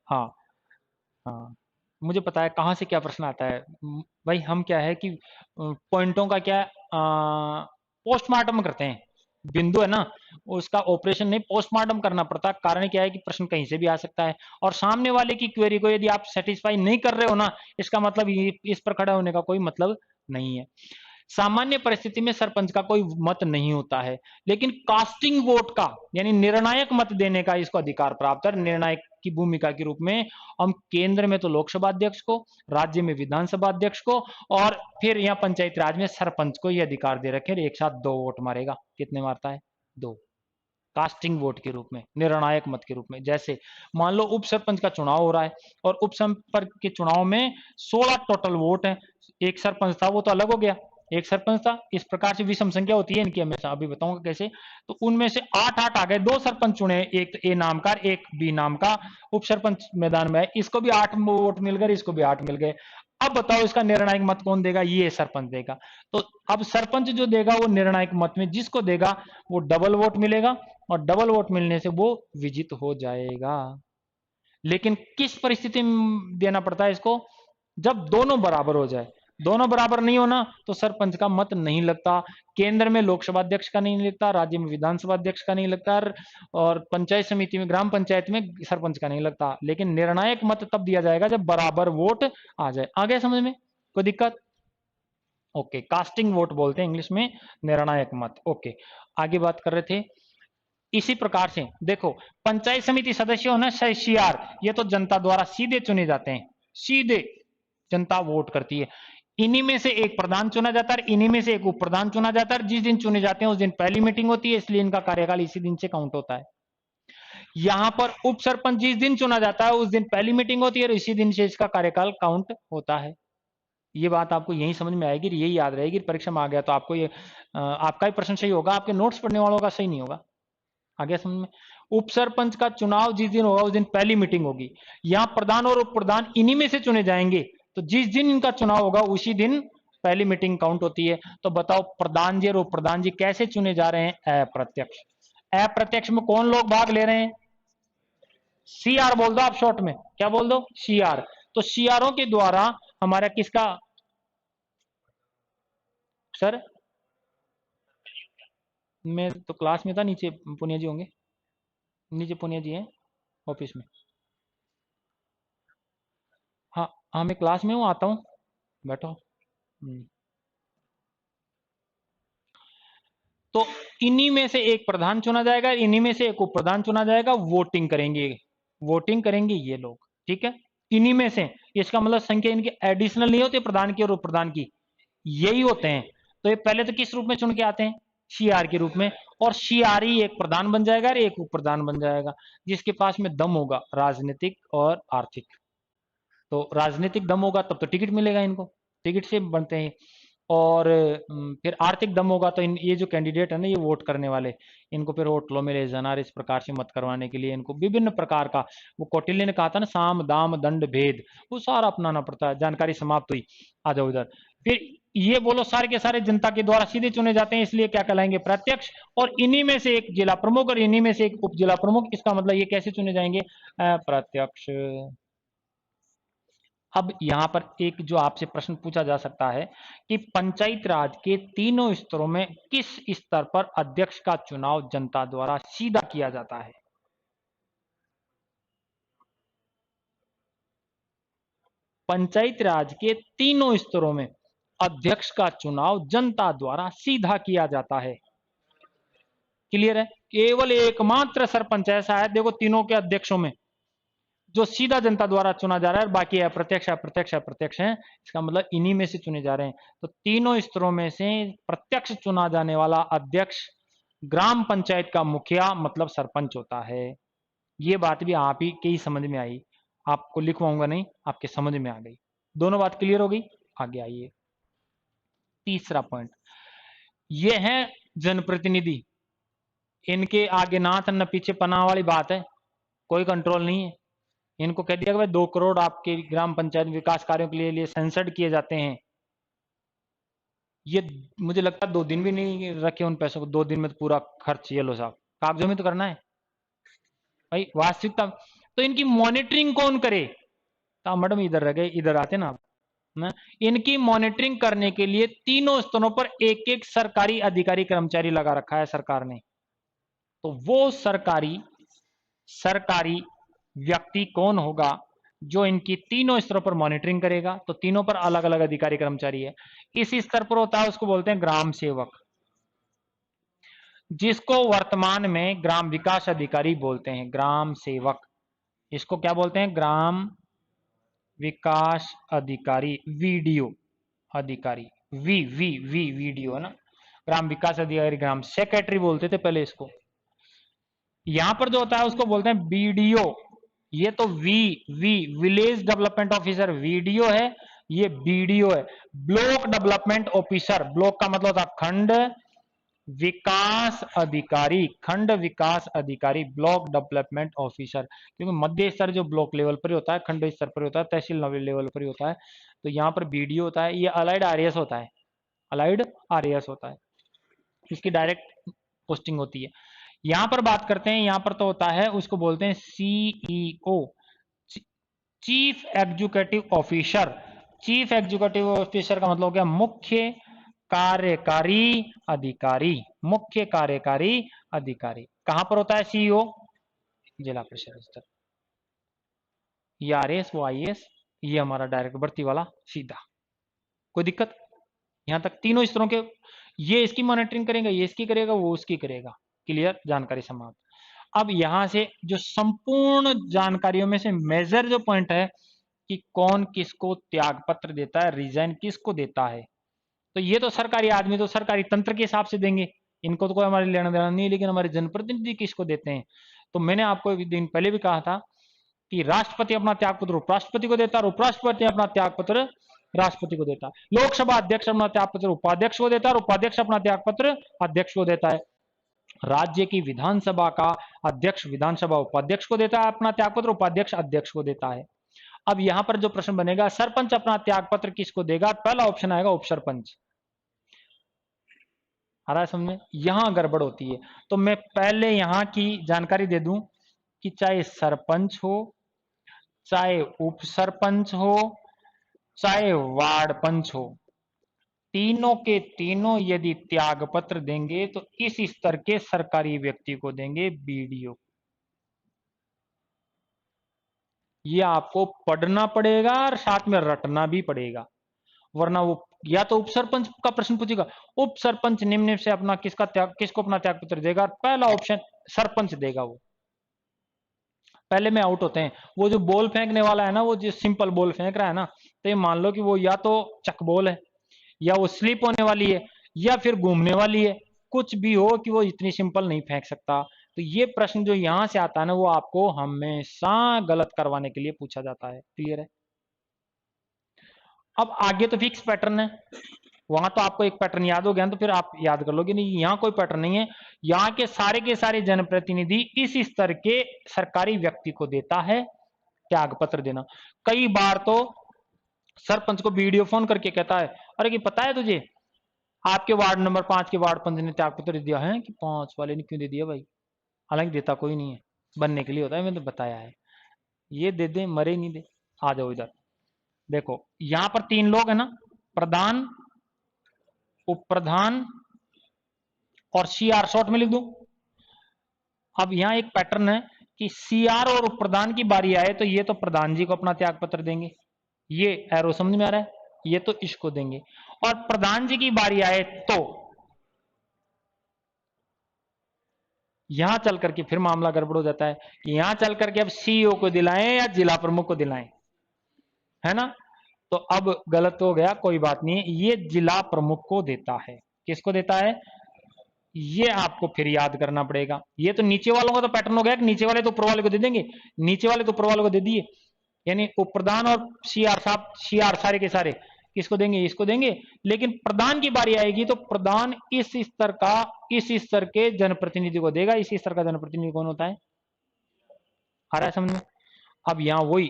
[SPEAKER 1] हाँ हाँ, मुझे पता है कहाँ से क्या प्रश्न आता है। भाई हम क्या है कि पॉइंटों का क्या पोस्टमार्टम करते हैं। बिंदु है ना, उसका ऑपरेशन नहीं पोस्टमार्टम करना पड़ता। कारण क्या है कि प्रश्न कहीं से भी आ सकता है, और सामने वाले की क्वेरी को यदि आप सेटिस्फाई नहीं कर रहे हो ना, इसका मतलब इस पर खड़ा होने का कोई मतलब नहीं है। सामान्य परिस्थिति में सरपंच का कोई मत नहीं होता है, लेकिन कास्टिंग वोट का यानी निर्णायक मत देने का इसको अधिकार प्राप्त है। निर्णायक की भूमिका के रूप में हम केंद्र में तो लोकसभा अध्यक्ष को, राज्य में विधानसभा अध्यक्ष को, और फिर यहाँ पंचायत राज में सरपंच को यह अधिकार दे रखे हैं। एक साथ 2 वोट मारेगा। कितने मारता है? 2। कास्टिंग वोट के रूप में, निर्णायक मत के रूप में। जैसे मान लो उप सरपंच का चुनाव हो रहा है, और उप सरपंच के चुनाव में 16 टोटल वोट है। एक सरपंच था, वो तो अलग हो गया, एक सरपंच था। इस प्रकार से विषम संख्या होती है इनकी हमेशा, अभी बताऊंगा कैसे। तो उनमें से 8-8 आ गए, 2 सरपंच चुने, एक ए नाम का, एक बी नाम का उप सरपंच मैदान में है। इसको भी 8 वोट मिल गए, इसको भी 8 मिल गए। अब बताओ इसका निर्णायक मत कौन देगा? ये सरपंच देगा। तो अब सरपंच जो देगा वो निर्णायक मत में जिसको देगा वो डबल वोट मिलेगा, और डबल वोट मिलने से वो विजित हो जाएगा। लेकिन किस परिस्थिति में देना पड़ता है इसको? जब दोनों बराबर हो जाए। दोनों बराबर नहीं होना तो सरपंच का मत नहीं लगता। केंद्र में लोकसभा अध्यक्ष का नहीं लगता, राज्य में विधानसभा अध्यक्ष का नहीं लगता, और पंचायत समिति में, ग्राम पंचायत में सरपंच का नहीं लगता। लेकिन निर्णायक मत तब दिया जाएगा जब बराबर वोट आ जाए। आ गया समझ में? कोई दिक्कत? ओके, कास्टिंग वोट बोलते हैं इंग्लिश में, निर्णायक मत। ओके, आगे बात कर रहे थे। इसी प्रकार से देखो, पंचायत समिति सदस्य हो ना, सीआर, ये तो जनता द्वारा सीधे चुने जाते हैं। सीधे जनता वोट करती है। इन्हीं में से एक प्रधान चुना जाता है, इन्हीं में से एक उप प्रधान चुना जाता है। जिस दिन चुने जाते हैं उस दिन पहली मीटिंग होती है, इसलिए इनका कार्यकाल इसी दिन से काउंट होता है। यहां पर उप सरपंच जिस दिन चुना जाता है उस दिन पहली मीटिंग होती है, और इसी दिन से इसका कार्यकाल काउंट होता है। ये बात आपको यही समझ में आएगी, यही याद रहेगी। परीक्षा में आ गया तो आपको ये आपका ही प्रश्न सही होगा, आपके नोट्स पढ़ने वालों का सही नहीं होगा। आ गया समझ में? उप सरपंच का चुनाव जिस दिन होगा उस दिन पहली मीटिंग होगी। यहां प्रधान और उप प्रधान इन्हीं में से चुने जाएंगे, तो जिस दिन इनका चुनाव होगा उसी दिन पहली मीटिंग काउंट होती है। तो बताओ प्रधान जी और उप प्रधान जी कैसे चुने जा रहे हैं? अप्रत्यक्ष। अप्रत्यक्ष में कौन लोग भाग ले रहे हैं? सीआर बोल दो आप शॉर्ट में, क्या बोल दो? सीआर। तो सीआरओ के द्वारा हमारा किसका? सर मैं तो क्लास में था, नीचे पुनिया जी होंगे, नीचे पुनिया जी हैं ऑफिस में। हाँ हाँ, मैं क्लास में हूँ, आता हूँ, बैठो। तो इन्हीं में से एक प्रधान चुना जाएगा, इन्हीं में से एक उप प्रधान चुना जाएगा। वोटिंग करेंगे, वोटिंग करेंगे ये लोग, ठीक है। इन्हीं में से, इसका मतलब संख्या इनकी एडिशनल नहीं होती प्रधान की और उप प्रधान की, यही होते हैं। तो ये पहले तो किस रूप में चुन के आते हैं? सीआर के रूप में। और सीआर ही एक प्रधान बन जाएगा और एक उप प्रधान बन जाएगा, जिसके पास में दम होगा राजनीतिक और आर्थिक। तो राजनीतिक दम होगा तब तो टिकट मिलेगा इनको, टिकट से बनते हैं। और फिर आर्थिक दम होगा तो ये जो कैंडिडेट है ना, ये वोट करने वाले, इनको फिर होटलों में ले जाना, इस प्रकार से मत करवाने के लिए इनको विभिन्न प्रकार का, वो कौटिल्य ने कहा था ना, साम दाम दंड भेद, वो सारा अपनाना पड़ता है। जानकारी समाप्त हुई, आ जाओ इधर। फिर ये बोलो सारे के सारे जनता के द्वारा सीधे चुने जाते हैं, इसलिए क्या कहलाएंगे? प्रत्यक्ष। और इन्हीं में से एक जिला प्रमुख और इन्हीं में से एक उप जिला प्रमुख, इसका मतलब ये कैसे चुने जाएंगे? अप्रत्यक्ष। अब यहां पर एक जो आपसे प्रश्न पूछा जा सकता है कि पंचायत राज के तीनों स्तरों में किस स्तर पर अध्यक्ष का चुनाव जनता द्वारा सीधा किया जाता है? पंचायत राज के तीनों स्तरों में अध्यक्ष का चुनाव जनता द्वारा सीधा किया जाता है। क्लियर है? केवल एकमात्र सरपंच ऐसा है, देखो तीनों के अध्यक्षों में, जो सीधा जनता द्वारा चुना जा रहा है, और बाकी अप्रत्यक्ष अप्रत्यक्ष अप्रत्यक्ष है। इसका मतलब इन्हीं में से चुने जा रहे हैं। तो तीनों स्तरों में से प्रत्यक्ष चुना जाने वाला अध्यक्ष ग्राम पंचायत का मुखिया मतलब सरपंच होता है। ये बात भी आप ही के ही समझ में आई, आपको लिखवाऊंगा नहीं, आपके समझ में आ गई। दोनों बात क्लियर हो गई? आगे आइए, तीसरा पॉइंट ये है जनप्रतिनिधि। इनके आगे नाथ न पीछे पनाह वाली बात है। कोई कंट्रोल नहीं है। इनको कह दिया कि भाई 2 करोड़ आपके ग्राम पंचायत विकास कार्यों के लिए सेंसर्ड किए जाते हैं। ये मुझे लगता है 2 दिन भी नहीं रखे उन पैसों को, 2 दिन में तो पूरा खर्च ये लो साहब, कागजों में तो करना है भाई वास्तविकता। तो इनकी मॉनिटरिंग कौन करे? तो मैडम इधर रह गए, इधर आते ना आप ना। इनकी मॉनिटरिंग करने के लिए तीनों स्तरों पर एक एक सरकारी अधिकारी कर्मचारी लगा रखा है सरकार ने। तो वो सरकारी व्यक्ति कौन होगा जो इनकी तीनों स्तरों पर मॉनिटरिंग करेगा? तो तीनों पर अलग अलग अधिकारी कर्मचारी है। इस स्तर पर होता है उसको बोलते हैं ग्राम सेवक, जिसको वर्तमान में ग्राम विकास अधिकारी बोलते हैं। ग्राम सेवक, इसको क्या बोलते हैं? ग्राम विकास अधिकारी, वीडीओ अधिकारी, वी वीडीओ है ना। ग्राम विकास अधिकारी, ग्राम सेक्रेटरी बोलते थे पहले इसको। यहां पर जो होता है उसको बोलते हैं बीडीओ। ये तो विलेज डेवलपमेंट ऑफिसर वीडीओ है, ये बीडीओ है। ब्लॉक डेवलपमेंट ऑफिसर, ब्लॉक का मतलब होता है खंड विकास अधिकारी, खंड विकास अधिकारी, ब्लॉक डेवलपमेंट ऑफिसर। क्योंकि मध्य स्तर जो ब्लॉक लेवल पर होता है, खंड स्तर पर होता है, तहसील लेवल पर होता है। तो यहाँ पर बीडीओ होता है, ये अलाइड आरएएस होता है, अलाइड आरएएस होता है, इसकी डायरेक्ट पोस्टिंग होती है। यहां पर बात करते हैं, यहां पर तो होता है उसको बोलते हैं CEO, chief executive officer. Chief executive officer का मतलब हो गया मुख्य कार्यकारी अधिकारी, मुख्य कार्यकारी अधिकारी। कहां पर होता है सीईओ? जिला परिषद स्तर। ये आरएएस, वो आईएएस, ये हमारा डायरेक्ट भर्ती वाला सीधा। कोई दिक्कत? यहां तक तीनों स्तरों के, ये इसकी मॉनिटरिंग करेगा, ये इसकी करेगा, वो उसकी करेगा। क्लियर? जानकारी समाप्त। अब यहां से जो संपूर्ण जानकारियों में से मेजर जो पॉइंट है कि कौन किसको त्याग पत्र देता है, रिजाइन किसको देता है, तो ये तो सरकारी आदमी तो सरकारी तंत्र के हिसाब से देंगे, इनको तो कोई हमारे लेना देना नहीं है। लेकिन हमारे जनप्रतिनिधि किसको देते हैं? तो मैंने आपको एक दिन पहले भी कहा था कि राष्ट्रपति अपना त्याग पत्र उपराष्ट्रपति को देता है, उपराष्ट्रपति अपना त्याग पत्र राष्ट्रपति को देता है। लोकसभा अध्यक्ष अपना त्याग पत्र उपाध्यक्ष को देता है, उपाध्यक्ष अपना त्याग पत्र अध्यक्ष को देता है। राज्य की विधानसभा का अध्यक्ष विधानसभा उपाध्यक्ष को देता है अपना त्यागपत्र, उपाध्यक्ष अध्यक्ष को देता है। अब यहां पर जो प्रश्न बनेगा, सरपंच अपना त्यागपत्र किसको देगा? पहला ऑप्शन आएगा उप सरपंच। आ रहा है समझ में? यहां गड़बड़ होती है। तो मैं पहले यहां की जानकारी दे दूं कि चाहे सरपंच हो, चाहे उप सरपंच हो, चाहे वार्ड पंच हो, तीनों के तीनों यदि त्याग पत्र देंगे तो इस स्तर के सरकारी व्यक्ति को देंगे, बीडीओ। ये आपको पढ़ना पड़ेगा और साथ में रटना भी पड़ेगा, वरना वो या तो उप सरपंच का प्रश्न पूछेगा, उप सरपंच निम्न से अपना किसको अपना त्याग पत्र देगा? पहला ऑप्शन सरपंच देगा। वो पहले में आउट होते हैं। वो जो बॉल फेंकने वाला है ना, वो जो सिंपल बॉल फेंक रहा है ना, तो ये मान लो कि वो या तो चक बॉल है, या वो स्लिप होने वाली है, या फिर घूमने वाली है। कुछ भी हो कि वो इतनी सिंपल नहीं फेंक सकता। तो ये प्रश्न जो यहां से आता है ना, वो आपको हमेशा गलत करवाने के लिए पूछा जाता है। क्लियर है? अब आगे तो फिक्स पैटर्न है, वहां तो आपको एक पैटर्न याद हो गया तो फिर आप याद कर लोगे। नहीं, यहां कोई पैटर्न नहीं है। यहां के सारे जनप्रतिनिधि इस स्तर के सरकारी व्यक्ति को देता है त्याग पत्र देना। कई बार तो सरपंच को वीडियो फोन करके कहता है, अरे कि पता है तुझे आपके वार्ड नंबर 5 के वार्ड पंच ने त्याग पत्र दिया है? कि 5 वाले ने क्यों दे दिया भाई? हालांकि देता कोई नहीं है, बनने के लिए होता है, मैंने तो बताया है। ये दे दे, मरे नहीं दे। आ जाओ इधर, देखो यहां पर 3 लोग है ना, प्रधान, उप प्रधान और सीआर, शॉर्ट में लिख दो। अब यहां एक पैटर्न है कि सीआर और उप प्रधान की बारी आए तो ये तो प्रधान जी को अपना त्याग पत्र देंगे, ये एरो समझ में आ रहा है? ये तो इसको देंगे। और प्रधान जी की बारी आए तो यहां चल करके फिर मामला गड़बड़ हो जाता है कि यहां चल करके अब सीईओ को दिलाएं या जिला प्रमुख को दिलाएं, है ना? तो अब गलत हो गया, कोई बात नहीं, ये जिला प्रमुख को देता है। किसको देता है? ये आपको फिर याद करना पड़ेगा। ये तो नीचे वालों का तो पैटर्न हो गया कि नीचे वाले तो ऊपर वाले को दे देंगे, नीचे वाले तो ऊपर वाले को दे दिए, यानी उप प्रधान और सीआर साहब, सीआर सारे के सारे किसको देंगे? इसको देंगे। लेकिन प्रधान की बारी आएगी तो प्रधान इस स्तर के जनप्रतिनिधि को देगा। इस स्तर का जनप्रतिनिधि कौन होता है? आ रहा है समझ में? अब यहाँ वही,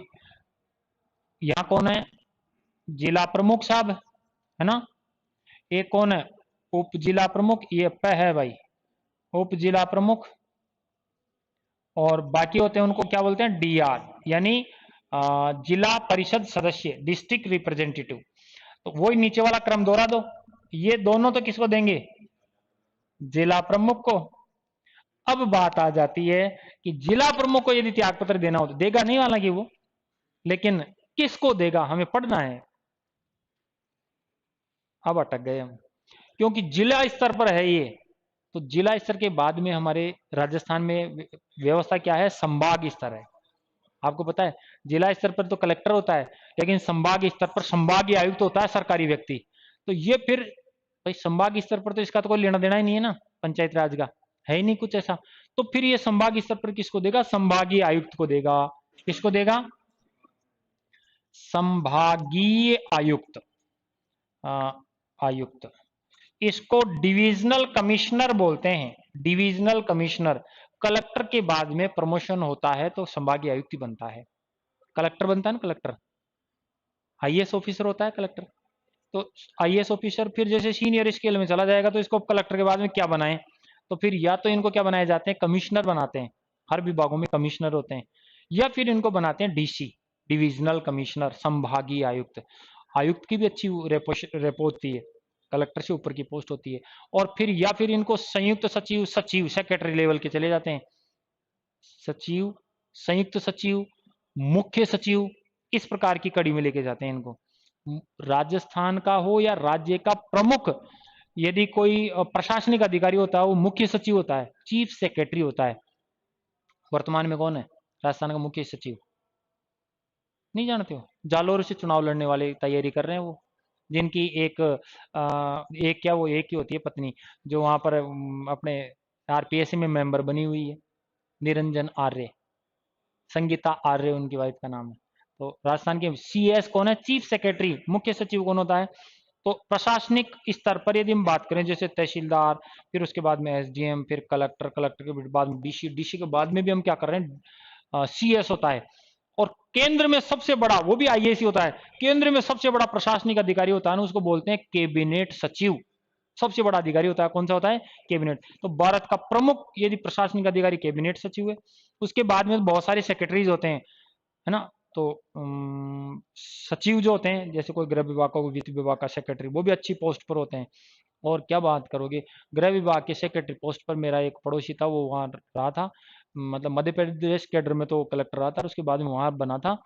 [SPEAKER 1] यहाँ कौन है? जिला प्रमुख साहब, है ना? एक कौन है? उप जिला प्रमुख, ये प है भाई, उप जिला प्रमुख। और बाकी होते हैं उनको क्या बोलते हैं? डीआर, यानी जिला परिषद सदस्य, डिस्ट्रिक्ट रिप्रेजेंटेटिव। तो वही नीचे वाला क्रम दोहरा दो। ये दोनों तो किसको देंगे? जिला प्रमुख को। अब बात आ जाती है कि जिला प्रमुख को यदि त्याग पत्र देना हो तो देगा नहीं, हालांकि वो, लेकिन किसको देगा हमें पढ़ना है। अब अटक गए हम, क्योंकि जिला स्तर पर है ये। तो जिला स्तर के बाद में हमारे राजस्थान में व्यवस्था क्या है? संभाग स्तर है। आपको पता है जिला स्तर पर तो कलेक्टर होता है, लेकिन संभाग स्तर पर संभागीय आयुक्त होता है, सरकारी व्यक्ति। तो ये फिर भाई संभाग स्तर पर तो इसका तो कोई लेना देना ही नहीं है ना, पंचायत राज का है ही नहीं कुछ ऐसा। तो फिर ये संभाग स्तर पर किसको देगा? संभागीय आयुक्त को देगा। किसको देगा? संभागीय आयुक्त। आयुक्त, इसको डिविजनल कमिश्नर बोलते हैं, डिविजनल कमिश्नर। कलेक्टर के बाद में प्रमोशन होता है तो संभागीय आयुक्त बनता है, कलेक्टर बनता है ना, कलेक्टर आईएएस ऑफिसर होता है कलेक्टर। तो आईएएस ऑफिसर फिर जैसे सीनियर स्केल में चला जाएगा तो इसको कलेक्टर के बाद में क्या बनाए? तो फिर या तो इनको क्या बनाए जाते हैं? कमिश्नर बनाते हैं, हर विभागों में कमिश्नर होते हैं, या फिर इनको बनाते हैं डीसी, डिविजनल कमिश्नर, संभागीय आयुक्त। आयुक्त की भी अच्छी रेपो होती है, कलेक्टर से ऊपर की पोस्ट होती है। और फिर या फिर इनको संयुक्त सचिव, सचिव सेक्रेटरी लेवल के चले जाते हैं, सचिव, संयुक्त सचिव, मुख्य सचिव, इस प्रकार की कड़ी में लेके जाते हैं इनको। राजस्थान का हो या राज्य का प्रमुख यदि कोई प्रशासनिक अधिकारी होता है वो मुख्य सचिव होता है, चीफ सेक्रेटरी होता है। वर्तमान में कौन है राजस्थान का मुख्य सचिव? नहीं जानते हो? जालोर से चुनाव लड़ने वाले तैयारी कर रहे हैं वो, जिनकी एक क्या वो एक ही होती है पत्नी, जो वहां पर अपने आरपीएससी में मेंबर बनी हुई है, निरंजन आर्य, संगीता आर्य उनकी वाइफ का नाम है। तो राजस्थान के सीएस कौन है? Chief secretary. मुख्य सचिव कौन होता है? तो प्रशासनिक स्तर पर यदि हम बात करें, जैसे तहसीलदार, फिर उसके बाद में एसडीएम, फिर कलेक्टर, कलेक्टर के बाद में डीसी, डीसी के बाद में भी हम क्या कर रहे हैं? सीएस होता है। और केंद्र में सबसे बड़ा, वो भी आईएएस ही होता है, केंद्र में सबसे बड़ा प्रशासनिक अधिकारी होता है ना, उसको बोलते हैं कैबिनेट सचिव। सबसे बड़ा अधिकारी होता है, कौन सा होता है? कैबिनेट। तो भारत का प्रमुख यदि प्रशासनिक अधिकारी कैबिनेट सचिव है। उसके बाद में बहुत सारे सेक्रेटरीज होते हैं, है ना? तो सचिव जो होते हैं, जैसे कोई गृह विभाग का, कोई वित्त विभाग का सेक्रेटरी, वो भी अच्छी पोस्ट पर होते हैं। और क्या बात करोगे, गृह विभाग के सेक्रेटरी पोस्ट पर मेरा एक पड़ोसी था, वो वहां रहा था, मतलब मध्य प्रदेश कैडर में तो कलेक्टर रहा था, और उसके बाद में वहां बना था।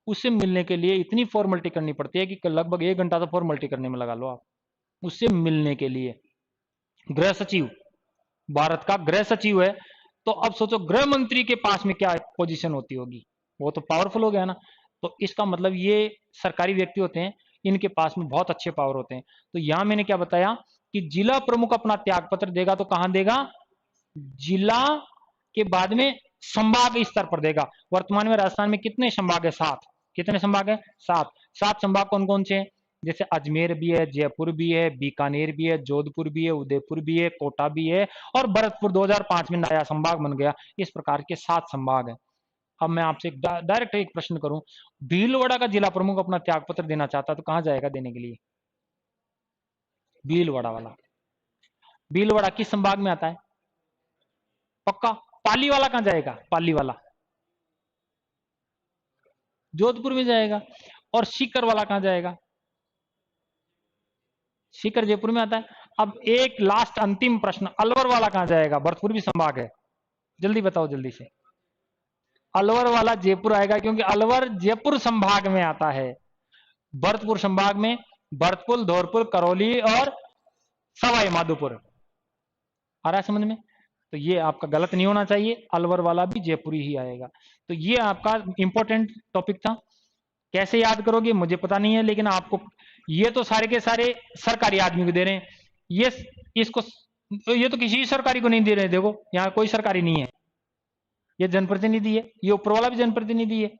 [SPEAKER 1] उससे मिलने के लिए इतनी फॉर्मेलिटी करनी पड़ती है कि लगभग 1 घंटा तो फॉर्मेलिटी करने में लगा लो आप, उससे मिलने के लिए। गृह सचिव, भारत का गृह सचिव है। तो अब सोचो गृह मंत्री के पास में क्या पोजीशन होती होगी, वो तो पावरफुल हो गया ना। तो इसका मतलब ये सरकारी व्यक्ति होते हैं, इनके पास में बहुत अच्छे पावर होते हैं। तो यहां मैंने क्या बताया कि जिला प्रमुख अपना त्याग पत्र देगा तो कहां देगा? जिला के बाद में संभाग स्तर पर देगा। वर्तमान में राजस्थान में कितने संभाग है? 7। कितने संभाग है? 7। 7 संभाग कौन कौन से हैं? जैसे अजमेर भी है, जयपुर भी है, बीकानेर भी है, जोधपुर भी है, उदयपुर भी है, कोटा भी है, और भरतपुर 2005 में नया संभाग बन गया। इस प्रकार के 7 संभाग है। अब मैं आपसे डायरेक्ट एक प्रश्न करूं, भीलवाड़ा का जिला प्रमुख अपना त्याग पत्र देना चाहता तो कहां जाएगा देने के लिए? भीलवाड़ा वाला, भीलवाड़ा किस संभाग में आता है? पक्का? पाली वाला कहां जाएगा? पाली वाला जोधपुर में जाएगा। और सीकर वाला कहां जाएगा? सीकर जयपुर में आता है। अब एक लास्ट अंतिम प्रश्न, अलवर वाला कहां जाएगा? भरतपुर भी संभाग है, जल्दी बताओ जल्दी से। अलवर वाला जयपुर आएगा, क्योंकि अलवर जयपुर संभाग में आता है। भरतपुर संभाग में भरतपुर, धौलपुर, करौली और सवाई माधोपुर। आ रहा है समझ में? तो ये आपका गलत नहीं होना चाहिए, अलवर वाला भी जयपुरी ही आएगा। तो ये आपका इंपॉर्टेंट टॉपिक था। कैसे याद करोगे मुझे पता नहीं है, लेकिन आपको ये तो सारे के सारे सरकारी आदमी को दे रहे हैं। ये इसको ये तो किसी सरकारी को नहीं दे रहे। देखो यहाँ कोई सरकारी नहीं है, ये जनप्रतिनिधि है, ये ऊपर वाला भी जनप्रतिनिधि है,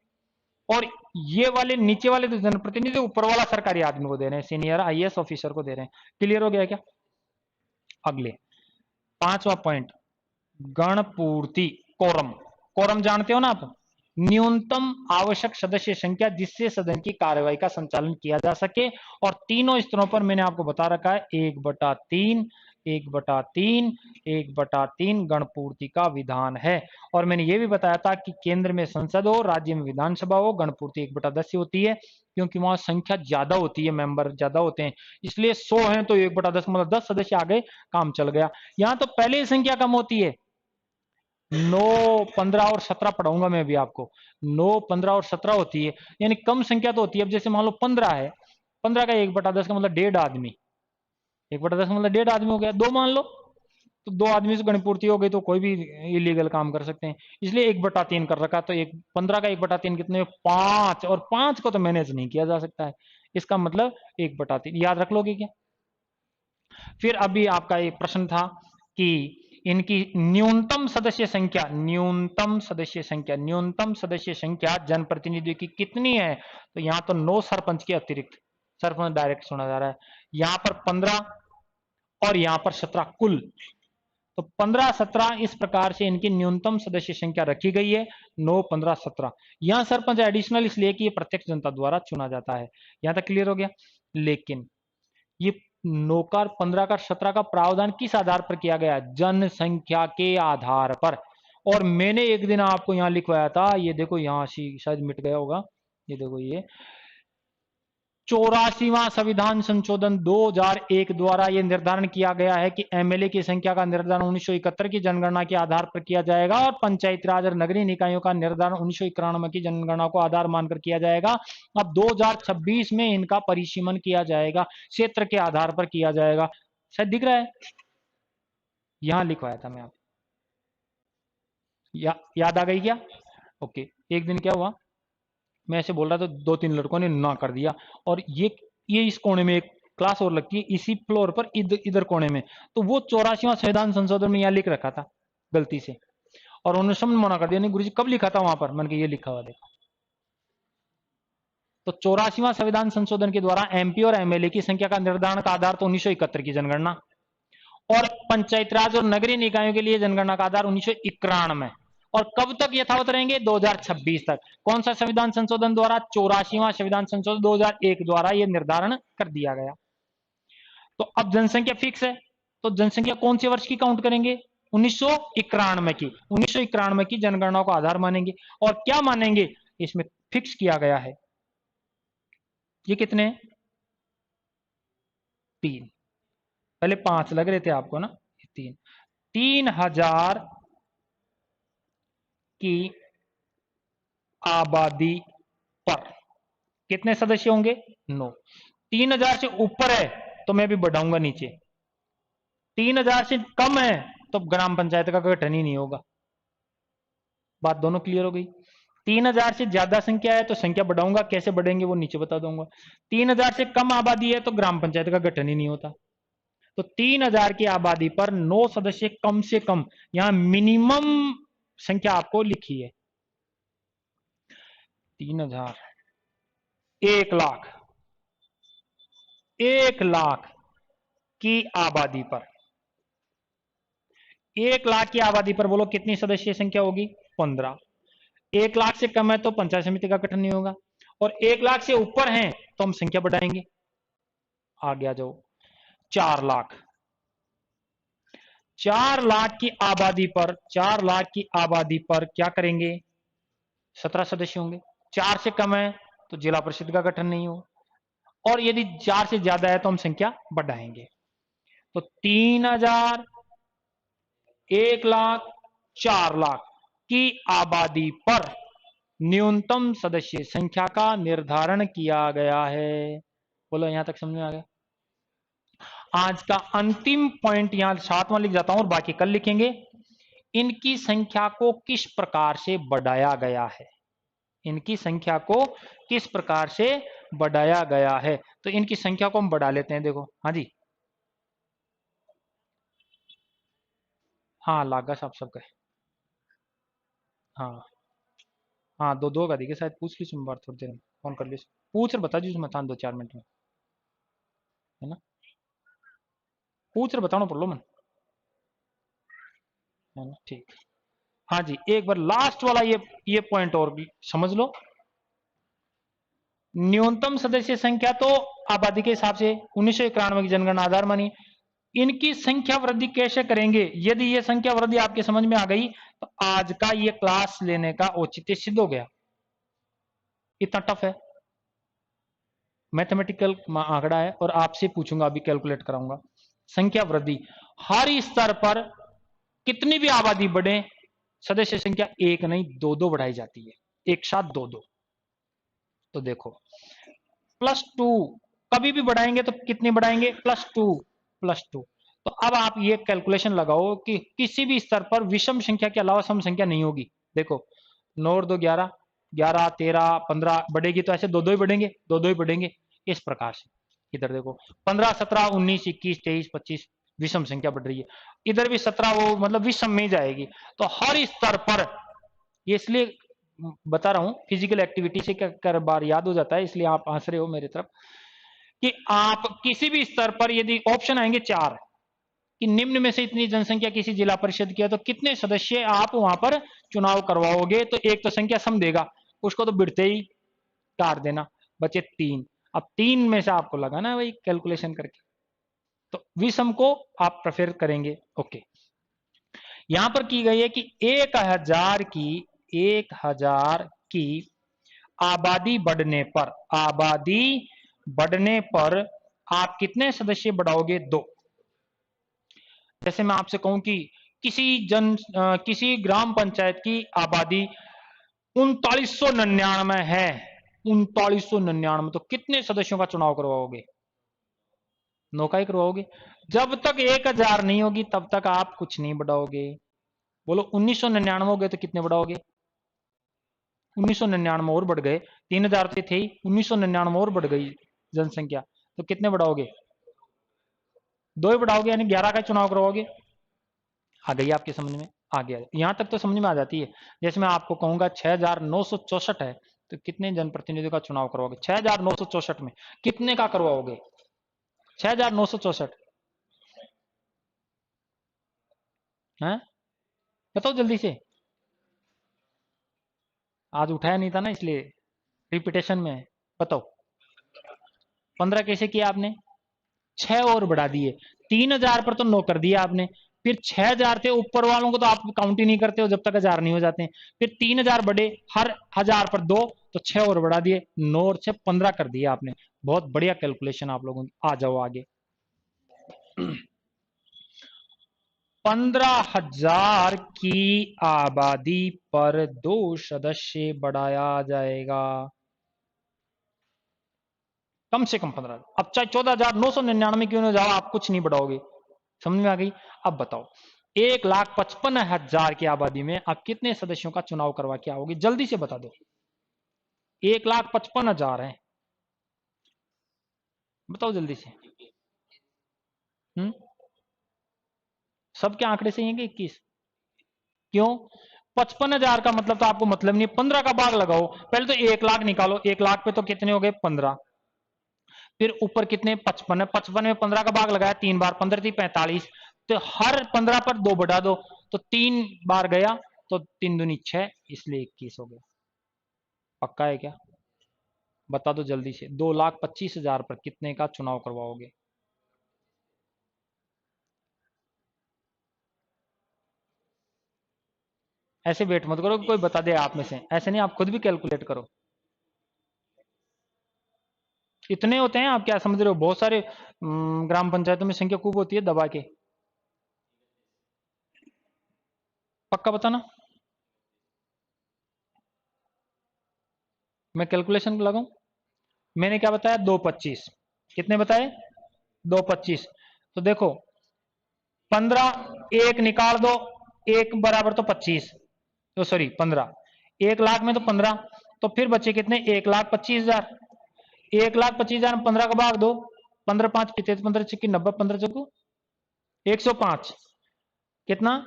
[SPEAKER 1] और ये वाले नीचे वाले तो जनप्रतिनिधि, ऊपर वाला सरकारी आदमी को दे रहे हैं, सीनियर आईएएस ऑफिसर को दे रहे हैं। क्लियर हो गया क्या? अगले 5वां पॉइंट, गणपूर्ति। कोरम, कोरम जानते हो ना आप? न्यूनतम आवश्यक सदस्य संख्या जिससे सदन की कार्यवाही का संचालन किया जा सके। और तीनों स्तरों पर मैंने आपको बता रखा है 1/3, 1/3, 1/3 गणपूर्ति का विधान है। और मैंने ये भी बताया था कि केंद्र में संसद हो, राज्य में विधानसभा हो, गणपूर्ति 1/10 से होती है, क्योंकि वहां संख्या ज्यादा होती है, मेंबर ज्यादा होते हैं, इसलिए 100 है तो 1/10 मतलब 10 सदस्य आ गए, काम चल गया। यहां तो पहले ही संख्या कम होती है, 9, 15 और 17 पढ़ाऊंगा मैं अभी आपको। 9, 15 और 17 होती है, यानी कम संख्या तो होती है। अब जैसे मान लो 15 है, 15 का 1/10 का मतलब 1.5 आदमी, 1/10 का मतलब 1.5 आदमी हो गया। 2 मान लो तो 2 आदमी से गणपूर्ति हो गई, तो कोई भी इलीगल काम कर सकते हैं, इसलिए 1/3 कर रखा। तो 15 का 1/3 कितने, 5, और 5 को तो मैनेज नहीं किया जा सकता है, इसका मतलब 1/3 याद रख लोगे क्या। फिर अभी आपका एक प्रश्न था कि इनकी न्यूनतम सदस्य संख्या, न्यूनतम सदस्य संख्या, न्यूनतम सदस्य संख्या जनप्रतिनिधियों की कितनी है। तो यहां तो 9 सरपंच के अतिरिक्त, सरपंच डायरेक्ट सुना जा रहा है, यहां पर 15 और यहां पर 17 कुल। तो 15, 17 इस प्रकार से इनकी न्यूनतम सदस्य संख्या रखी गई है, 9, 15, 17। यहां सरपंच एडिशनल इसलिए कि ये प्रत्यक्ष जनता द्वारा चुना जाता है। यहां तक क्लियर हो गया। लेकिन ये 9 का, 15 का, 17 का प्रावधान किस आधार पर किया गया, जनसंख्या के आधार पर। और मैंने एक दिन आपको यहां लिखवाया था, ये देखो यहां से शायद मिट गया होगा, ये देखो ये 84वां संविधान संशोधन 2001 द्वारा यह निर्धारण किया गया है कि एमएलए की संख्या का निर्धारण 1971 की जनगणना के आधार पर किया जाएगा, और पंचायती राज और नगरीय निकायों का निर्धारण 1991 की जनगणना को आधार मानकर किया जाएगा। अब 2026 में इनका परिसीमन किया जाएगा, क्षेत्र के आधार पर किया जाएगा। शायद दिख रहा है, यहां लिखवाया था मैं आप, याद आ गई क्या। ओके। एक दिन क्या हुआ, मैं ऐसे बोल रहा था, 2-3 लड़कों ने ना कर दिया, और ये इस कोने में एक क्लास और लगती है, इसी फ्लोर पर इधर कोने में। तो वो 84वां संविधान संशोधन में यहाँ लिख रखा था गलती से, और उन्होंने समझ मना कर दिया। नहीं गुरुजी कब लिखा था वहां पर, मैंने कहा ये लिखा हुआ देखा। तो 84वां संविधान संशोधन के द्वारा एमपी और एमएलए की संख्या का निर्धारण का आधार तो 1971 की जनगणना, और पंचायत राज और नगरीय निकायों के लिए जनगणना का आधार 1991। और कब तक यथावत रहेंगे, 2026 तक। कौन सा संविधान संशोधन द्वारा, 84वां संविधान संशोधन 2001 द्वारा यह निर्धारण कर दिया गया। तो अब जनसंख्या फिक्स है, तो जनसंख्या कौन से वर्ष की काउंट करेंगे, 1991 की, 1991 की जनगणना को आधार मानेंगे। और क्या मानेंगे, इसमें फिक्स किया गया है, ये कितने, 3, पहले 5 लग रहे थे आपको ना, 3, 3000 की आबादी पर कितने सदस्य होंगे, 9। 3000 से ऊपर है तो मैं भी बढ़ाऊंगा नीचे, 3000 से कम है तो ग्राम पंचायत का गठन ही नहीं होगा। बात दोनों क्लियर हो गई। 3000 से ज्यादा संख्या है तो संख्या बढ़ाऊंगा, कैसे बढ़ेंगे वो नीचे बता दूंगा। 3000 से कम आबादी है तो ग्राम पंचायत का गठन ही नहीं होता। तो 3000 की आबादी पर 9 सदस्य कम से कम, यहां मिनिमम संख्या आपको लिखी है 3000, 1 लाख, 1 लाख की आबादी पर, 1 लाख की आबादी पर बोलो कितनी सदस्य संख्या होगी, 15। 1 लाख से कम है तो पंचायत समिति का गठन नहीं होगा, और 1 लाख से ऊपर है तो हम संख्या बढ़ाएंगे। आ गया जो 4 लाख, 4 लाख की आबादी पर, 4 लाख की आबादी पर क्या करेंगे, 17 सदस्य होंगे। 4 से कम है तो जिला परिषद का गठन नहीं हो, और यदि 4 से ज्यादा है तो हम संख्या बढ़ाएंगे। तो 3000, 1 लाख, 4 लाख की आबादी पर न्यूनतम सदस्य संख्या का निर्धारण किया गया है। बोलो यहां तक समझ में आ गया। आज का अंतिम पॉइंट यहां 7वां लिख जाता हूं और बाकी कल लिखेंगे। इनकी संख्या को किस प्रकार से बढ़ाया गया है, इनकी संख्या को किस प्रकार से बढ़ाया गया है। तो इनकी संख्या को हम बढ़ा लेते हैं, देखो। हाँ जी, हाँ लागा साहब सबका है। हाँ हाँ, दो दो का देखिए, शायद पूछ लीजिए बार थोड़ी देर में, फोन कर लीजिए, पूछ रहे बता दीजिए मैं 2-4 मिनट में, है ना। पूछ रहे बताना पड़ लो मन, है ना, ठीक। हाँ जी, एक बार लास्ट वाला ये पॉइंट और भी समझ लो। न्यूनतम सदस्य संख्या तो आबादी के हिसाब से 1991 की जनगणना आधार मानी। इनकी संख्या वृद्धि कैसे करेंगे? यदि ये संख्या वृद्धि आपके समझ में आ गई तो आज का ये क्लास लेने का औचित्य सिद्ध हो गया। इतना टफ है, मैथमेटिकल आंकड़ा है और आपसे पूछूंगा, अभी कैलकुलेट कराऊंगा। संख्या वृद्धि हर स्तर पर कितनी भी आबादी बढ़े, सदस्य संख्या एक नहीं दो दो बढ़ाई जाती है, एक साथ दो दो। तो देखो +2 कभी भी बढ़ाएंगे तो कितनी बढ़ाएंगे? +2 तो अब आप ये कैलकुलेशन लगाओ कि किसी भी स्तर पर विषम संख्या के अलावा सम संख्या नहीं होगी। देखो 9 और 2 11, 11 13 15 बढ़ेगी तो ऐसे दो दो ही बढ़ेंगे, दो दो ही बढ़ेंगे इस प्रकार से। इधर देखो 15 17 19 21 23 25 विषम संख्या बढ़ रही है, इधर भी 17 वो मतलब विषम में जाएगी। तो हर स्तर पर, ये इसलिए बता रहा हूं, फिजिकल एक्टिविटी से कर बार याद हो जाता है, इसलिए आप हंस रहे हो मेरी तरफ, कि आप किसी भी स्तर पर यदि ऑप्शन आएंगे चार कि निम्न में से इतनी जनसंख्या किसी जिला परिषद की है तो कितने सदस्य आप वहां पर चुनाव करवाओगे, तो एक तो संख्या सम देगा, उसको तो बिड़ते ही काट देना, बचे 3। अब 3 में से आपको लगाना है वही कैलकुलेशन करके, तो विषम को आप प्रेफर करेंगे। ओके, यहां पर की गई है कि 1000 की आबादी बढ़ने पर, आबादी बढ़ने पर आप कितने सदस्य बढ़ाओगे? 2। जैसे मैं आपसे कहूं कि किसी ग्राम पंचायत की आबादी 3999 है, 3999, तो कितने सदस्यों का चुनाव करवाओगे? 9 का ही करवाओगे। जब तक 1000 नहीं होगी तब तक आप कुछ नहीं बढ़ाओगे। बोलो 1999 हो गए तो कितने बढ़ाओगे? 1999 और बढ़ गए, 3000 तो थे ही, 1999 और बढ़ गई जनसंख्या, तो कितने बढ़ाओगे? 2 ही बढ़ाओगे, यानी 11 का चुनाव करवाओगे। आ गई आपके समझ में? आ गया, यहां तक तो समझ में आ जाती है। जैसे मैं आपको कहूंगा 6964 है, तो कितने जनप्रतिनिधियों का चुनाव करवाओगे? 6964 में कितने का करवाओगे? 6964 है, बताओ जल्दी से। आज उठाया नहीं था ना, इसलिए रिपीटेशन में है। बताओ 15 कैसे किया आपने? 6 और बढ़ा दिए, 3000 पर तो 9 कर दिया आपने, फिर 6000 थे ऊपर वालों को तो आप काउंट ही नहीं करते हो जब तक 1000 नहीं हो जाते। फिर 3000 बढ़े, हर 1000 पर 2, तो 6 और बढ़ा दिए, 9 और 6 15 कर दिया आपने। बहुत बढ़िया कैलकुलेशन आप लोगों की। आ जाओ आगे। 15,000 की आबादी पर 2 सदस्य बढ़ाया जाएगा, कम से कम 15। अब चाहे 14,999 क्यों ना जाओ, आप कुछ नहीं बढ़ाओगे। समझ में आ गई? अब बताओ 1,55,000 की आबादी में आप कितने सदस्यों का चुनाव करवा के आओगे? जल्दी से बता दो। 1,55,000 है, बताओ जल्दी से। हम्म, सबके आंकड़े सही हैं कि 21? क्यों? 55,000 का मतलब तो आपको मतलब नहीं, 15 का भाग लगाओ। पहले तो 1,00,000 निकालो, 1,00,000 पे तो कितने हो गए? 15। फिर ऊपर कितने? 55 है, 55 में 15 का भाग लगाया 3 बार, 15 थी 45, तो हर 15 पर 2 बढ़ा दो, तो 3 बार गया, तो 3 दूनी 6, इसलिए 21 हो गया। पक्का है क्या? बता दो जल्दी से। 2,25,000 पर कितने का चुनाव करवाओगे? ऐसे वेट मत करो कि कोई बता दे आप में से, ऐसे नहीं, आप खुद भी कैलकुलेट करो। इतने होते हैं, आप क्या समझ रहे हो? बहुत सारे ग्राम पंचायतों में संख्या खूब होती है दबा के। पक्का बताना। मैं कैलकुलेशन लगाऊं? मैंने क्या बताया? 2,25। कितने बताए? 2,25। तो देखो 15, एक निकाल दो, एक बराबर तो 25, तो सॉरी 15, 1,00,000 में तो 15, तो फिर बचे कितने? 1,25,000। 1,25,000 में 15 का भाग दो, 15 5 पिछले 15 छिक्की 90, 15 चौको 105, कितना?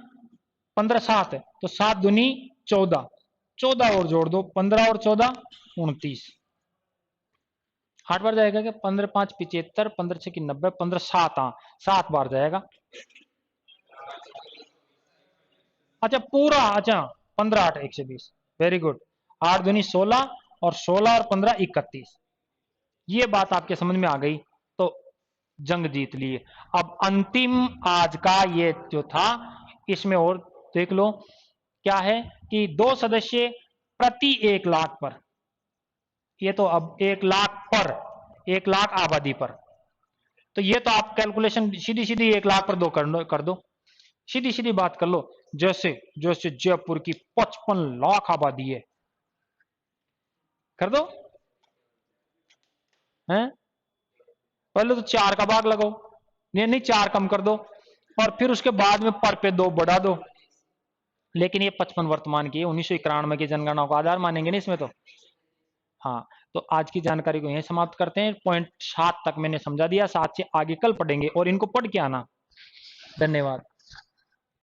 [SPEAKER 1] 15 7 है, तो 7 दूनी 14, 14 और जोड़ दो, 15 और 14 29। 8 बार जाएगा क्या? 15 5 75, 15 6 90, 15 7, हाँ 7 बार जाएगा।
[SPEAKER 2] अच्छा पूरा, अच्छा 15 8 120, वेरी गुड। 8 दूनी 16 और 16 और 15 31, ये बात आपके समझ में आ गई तो जंग जीत लिए। अब अंतिम आज का ये जो था, इसमें और देख लो क्या है कि 2 सदस्य प्रति 1 लाख पर, ये तो अब 1 लाख पर, 1 लाख आबादी पर, तो ये तो आप कैलकुलेशन सीधी सीधी 1 लाख पर दो कर दो, सीधी सीधी बात कर लो। जैसे जैसे जयपुर की 55 लाख आबादी है, कर दो हैं। पहले तो 4 का भाग लगाओ, नहीं नहीं 4 कम कर दो, और फिर उसके बाद में पर पे 2 बढ़ा दो। लेकिन ये 55 वर्तमान की है, 1991 की जनगणना को आधार मानेंगे ना इसमें तो। हाँ, तो आज की जानकारी को यहीं समाप्त करते हैं। पॉइंट 7 तक मैंने समझा दिया, 7 से आगे कल पढ़ेंगे, और इनको पढ़ के आना। धन्यवाद।